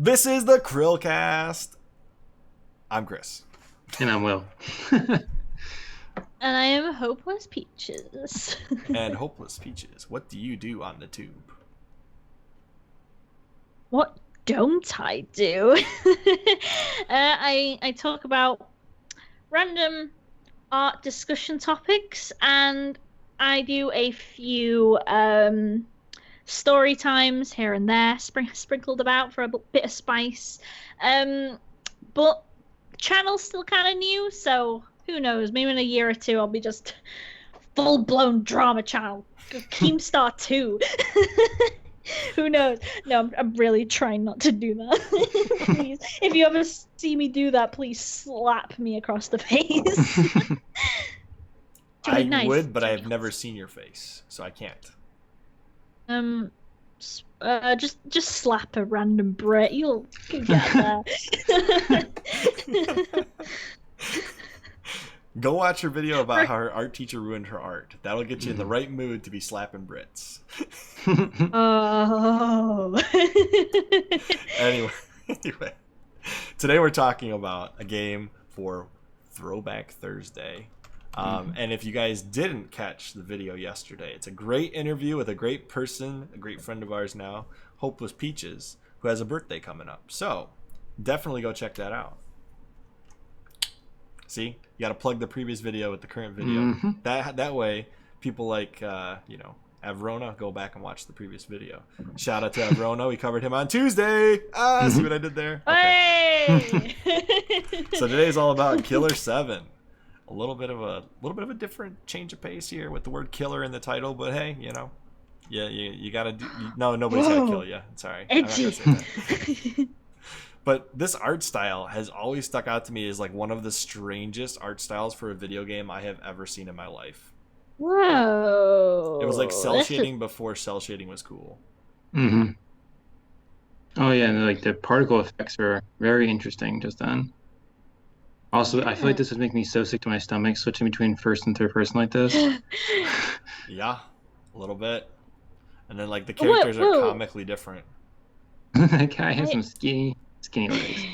This is the CHRILLCAST. I'm Chris. And I'm Will. And I am Hopeless Peaches. And Hopeless Peaches, what do you do on the tube? What don't I do? I talk about random art discussion topics, and I do a few story times here and there, sprinkled about for a bit of spice. But the channel's still kind of new, so who knows? Maybe in a year or two I'll be just full-blown drama channel. Keemstar 2. Who knows? No, I'm really trying not to do that. Please, if you ever see me do that, please slap me across the face. I would, but I have never seen your face, so I can't. Just slap a random Brit. You'll get there. Go watch her video about how her art teacher ruined her art. That'll get you in the right mood to be slapping Brits. Oh. Anyway, today we're talking about a game for Throwback Thursday. And if you guys didn't catch the video yesterday, it's a great interview with a great person, a great friend of ours now, Hopeless Peaches, who has a birthday coming up. So definitely go check that out. See, you got to plug the previous video with the current video. That way, people like Avrona go back and watch the previous video. Shout out to Avrona. We covered him on Tuesday. See what I did there? Okay. Hey! So today's all about KILLER7. A little bit of a different change of pace here with the word killer in the title, but hey, you gotta do. No, nobody's gonna kill you. Sorry, I'm not gonna say that. But this art style has always stuck out to me as like one of the strangest art styles for a video game I have ever seen in my life. Whoa! It was like cell shading before cell shading was cool. Oh yeah, and like the particle effects are very interesting just then. Also, I feel like this would make me so sick to my stomach switching between first and third person like this. Yeah, a little bit. And then like the characters are comically different. That guy has some skinny legs.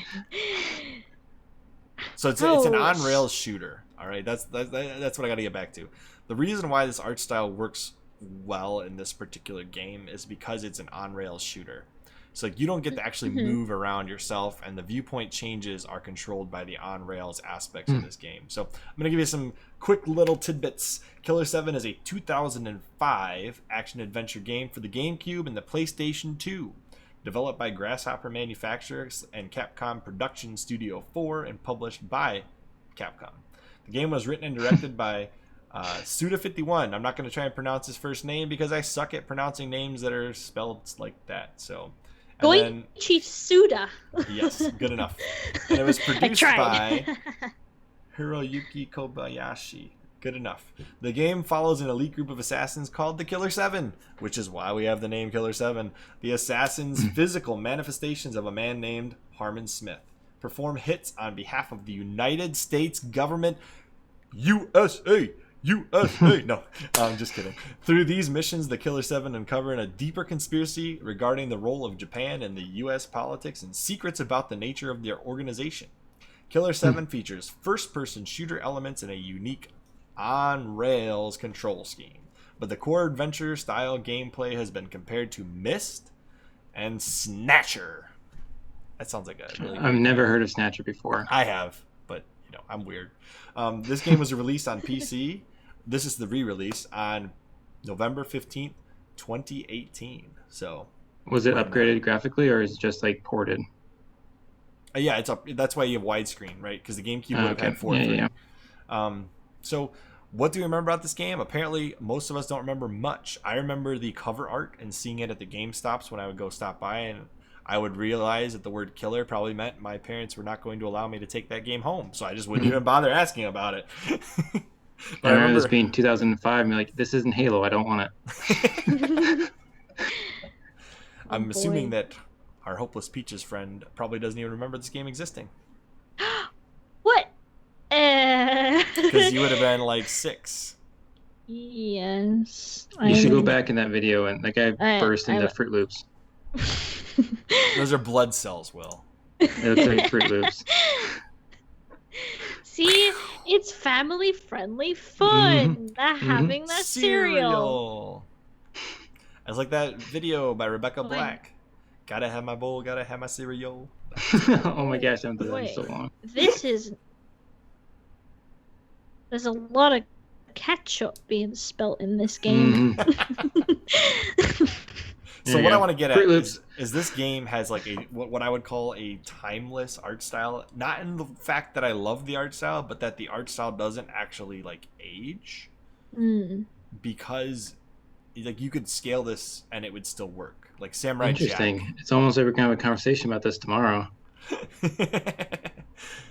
So it's an on-rails shooter. All right, that's what I got to get back to. The reason why this art style works well in this particular game is because it's an on-rails shooter. So you don't get to actually move around yourself, and the viewpoint changes are controlled by the on-rails aspects of this game. So I'm going to give you some quick little tidbits. KILLER7 is a 2005 action-adventure game for the GameCube and the PlayStation 2. Developed by Grasshopper Manufacturers and Capcom Production Studio 4 and published by Capcom. The game was written and directed by Suda51. I'm not going to try and pronounce his first name because I suck at pronouncing names that are spelled like that. So, Goichi Suda. Yes, good enough. And it was produced by Hiroyuki Kobayashi. Good enough. The game follows an elite group of assassins called the KILLER7, which is why we have the name KILLER7. The assassins' physical manifestations of a man named Harmon Smith perform hits on behalf of the United States government. USA! USA! No, I'm just kidding. Through these missions, the KILLER7 uncover a deeper conspiracy regarding the role of Japan in the U.S. politics and secrets about the nature of their organization. KILLER7 features first-person shooter elements and a unique on-rails control scheme, but the core adventure-style gameplay has been compared to Myst and Snatcher. That sounds like a really I've never heard of Snatcher before. I have, but I'm weird. This game was released on PC. This is the re-release on November 15th, 2018. So, was it upgraded graphically, or is it just like ported? Yeah, it's up. That's why you have widescreen, right? Because the GameCube would have had 4:3. So, what do you remember about this game? Apparently, most of us don't remember much. I remember the cover art and seeing it at the GameStops when I would go stop by, and I would realize that the word killer probably meant my parents were not going to allow me to take that game home, so I just wouldn't even bother asking about it. I remember this being 2005, and you're like, this isn't Halo, I don't want it. I'm assuming that our Hopeless Peaches friend probably doesn't even remember this game existing. What? Because you would have been like 6. Yes. You should go back in that video, and that guy burst into Fruit Loops. Those are blood cells, Will. It looks like Fruit Loops. See, it's family-friendly fun. They're having their cereal. It's like that video by Rebecca Fine. Black. Gotta have my bowl, gotta have my cereal. Oh my gosh, I haven't done that in so long. There's a lot of ketchup being spelt in this game. So what I want to get at is this game has like what I would call a timeless art style. Not in the fact that I love the art style, but that the art style doesn't actually like age. Because like you could scale this and it would still work. Like Samurai Interesting. Jack. It's almost like we're gonna have a conversation about this tomorrow.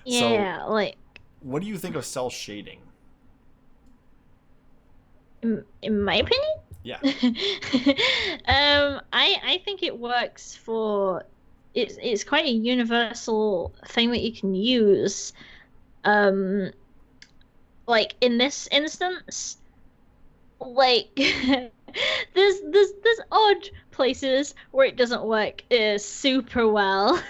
Yeah, so, like. What do you think of cell shading? In my opinion? Yeah. I think it works for it's quite a universal thing that you can use. Like in this instance, like there's odd places where it doesn't work super well.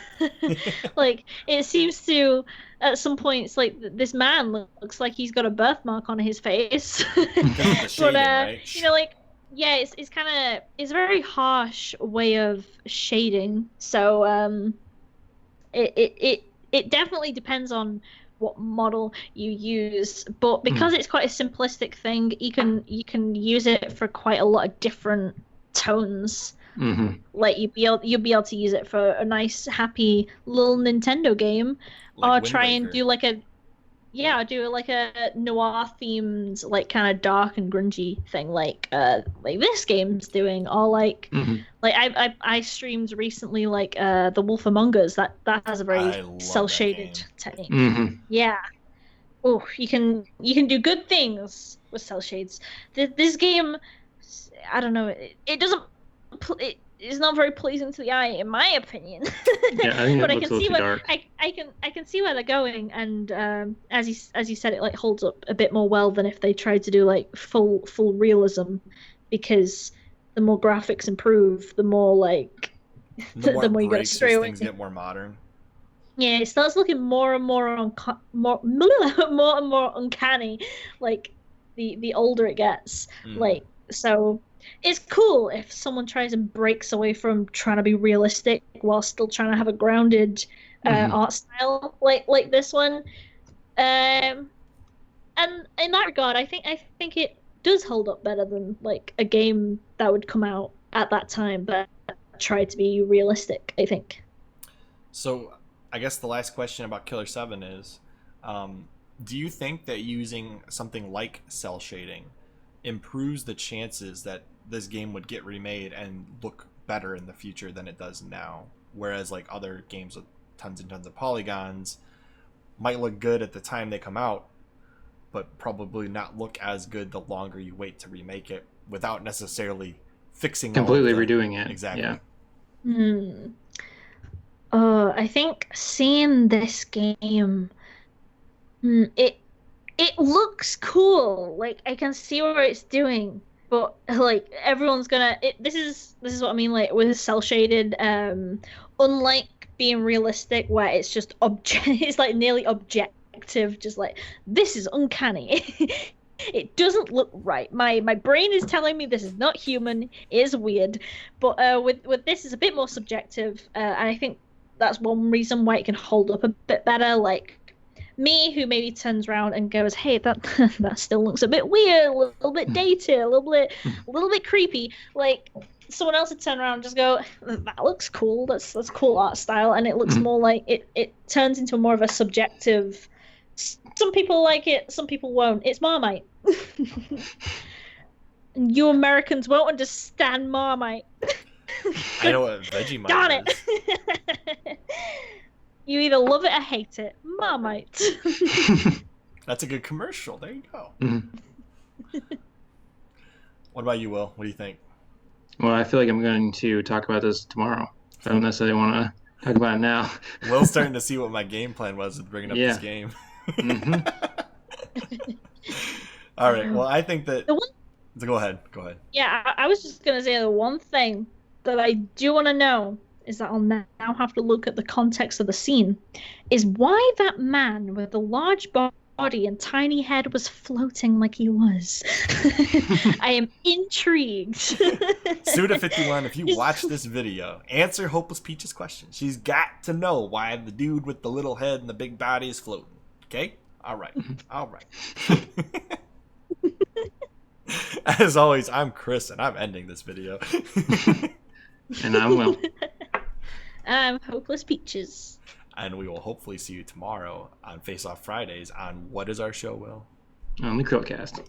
Like it seems to at some points like this man looks like he's got a birthmark on his face. Shading, right? You know, like yeah, it's kind of it's a very harsh way of shading. So it definitely depends on what model you use, but because it's quite a simplistic thing, you can use it for quite a lot of different tones. Like you'll be able to use it for a nice happy little Nintendo game, like or try and do like a noir themed like kind of dark and grungy thing like this game's doing, or like I streamed recently like The Wolf Among Us that has a very cel shaded technique. Yeah. Oh, you can do good things with cel shades. This game, I don't know, it doesn't it's not very pleasing to the eye, in my opinion. Yeah, I think but it looks a little too dark. I can see where they're going, and as you said, it like holds up a bit more well than if they tried to do like full realism, because the more graphics improve, the more like the more you got to stray away. Things get more modern. Yeah, it starts looking more and more more and more uncanny, like the older it gets. Like so. It's cool if someone tries and breaks away from trying to be realistic while still trying to have a grounded art style like this one. And in that regard, I think it does hold up better than like a game that would come out at that time but tried to be realistic, I think. So I guess the last question about KILLER7 is, do you think that using something like cel shading improves the chances that this game would get remade and look better in the future than it does now? Whereas like other games with tons and tons of polygons might look good at the time they come out, but probably not look as good the longer you wait to remake it without necessarily fixing completely redoing it. Exactly. Yeah. I think seeing this game, it looks cool. Like I can see where it's doing, but like everyone's gonna. This is what I mean. Like with cel shaded, unlike being realistic, where it's just it's like nearly objective. Just like this is uncanny. It doesn't look right. My brain is telling me this is not human. It is weird, but with this is a bit more subjective, and I think that's one reason why it can hold up a bit better. Like me, who maybe turns around and goes, "Hey, that still looks a bit weird, a little bit dated, a little bit creepy." Like someone else would turn around and just go, "That looks cool. That's cool art style," and it looks more like it turns into more of a subjective. Some people like it, some people won't. It's Marmite. You Americans won't understand Marmite. I know what Vegemite Darn is. it. You either love it or hate it. Marmite. That's a good commercial. There you go. What about you, Will? What do you think? Well, I feel like I'm going to talk about this tomorrow. I don't necessarily want to talk about it now. Will's starting to see what my game plan was with bringing up this game. All right. Well, I think that... Go ahead. Yeah, I was just going to say the one thing that I do want to know is that I'll now have to look at the context of the scene, is why that man with the large body and tiny head was floating like he was. I am intrigued. Suda51, if you watch this video, answer Hopeless Peach's question. She's got to know why the dude with the little head and the big body is floating. Okay? All right. All right. As always, I'm Chris, and I'm ending this video. And I'm Will. I'm Hopeless Peaches. And we will hopefully see you tomorrow on Face Off Fridays on what is our show, Will? On the CHRILLCAST.